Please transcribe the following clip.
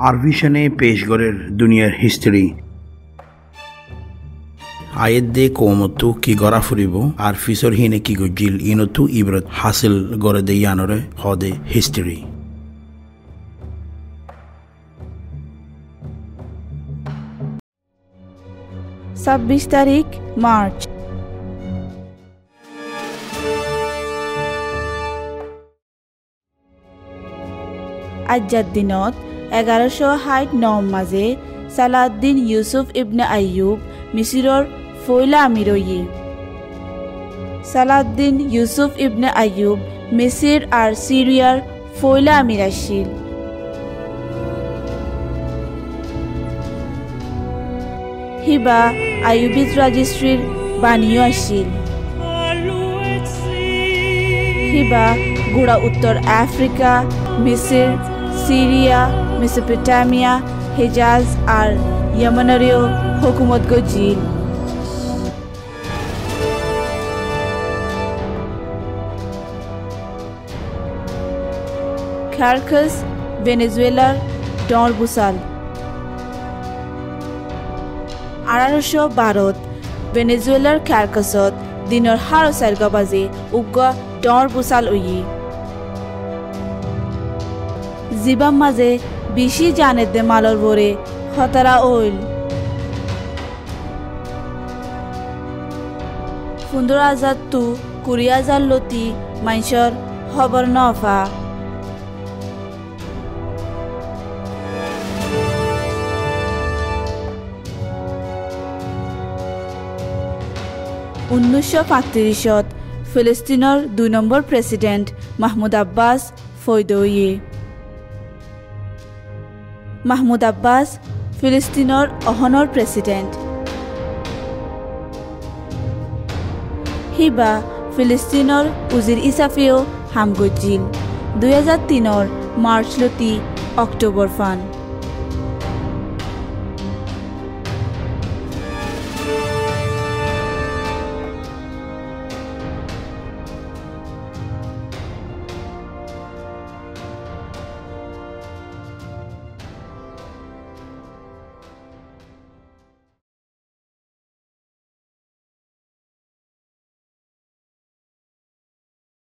আরভিশনে পেশগরের দুনিয়ার history Ayed দে কোমতো কি গড়া ফুরিব আর ফিসর হিনে কি গজিল ইনতু ইবরত হাসিল গড়ে দে ইয়ানরে হদে হিস্ট্রি 26 তারিখ মার্চ আজ্জাদ দিনত 1109 মাঝে সালাউদ্দিন ইউসুফ ইবনে আইয়ুব মিসিরর ফয়লা আমির হইয়ে সালাউদ্দিন ইউসুফ ইবনে আইয়ুব মিসির আর সিরিয়ার ফয়লা আমির আসিল হিবা আইয়ুবিজ রেজিস্ট্রির বানিও আসিল হিবা গোড়া উত্তর আফ্রিকা মিসির সিরিয়া মেসোপটেমিয়া হেজাজ আর ইয়েমেনেরও হুকুমত গজিল কার্কাস ভেনেজুয়েলার ডর বুসাল 1812 ভেনেজুয়েলার কার্কাসত দিনৰ 4:04 বাজে উগ্ৰ ডৰ বুসাল উই জিবাম মাঝে বেশি জানের দে মালর ভরে খতরা ওইল 15,000 তু 20,000 লতি মাইসর খবর নফা (1935) ফিলিস্তিনের 2 নম্বর প্রেসিডেন্ট মাহমুদ আব্বাস ফৈদৌয়ে মাহমুদ আব্বাস ফিলিস্তিনের অহনর প্রেসিডেন্ট হিবা ফিলিস্তিনের উজির ইসাফিও হামগজিল 2003 মার্চ লতি অক্টোবর ফান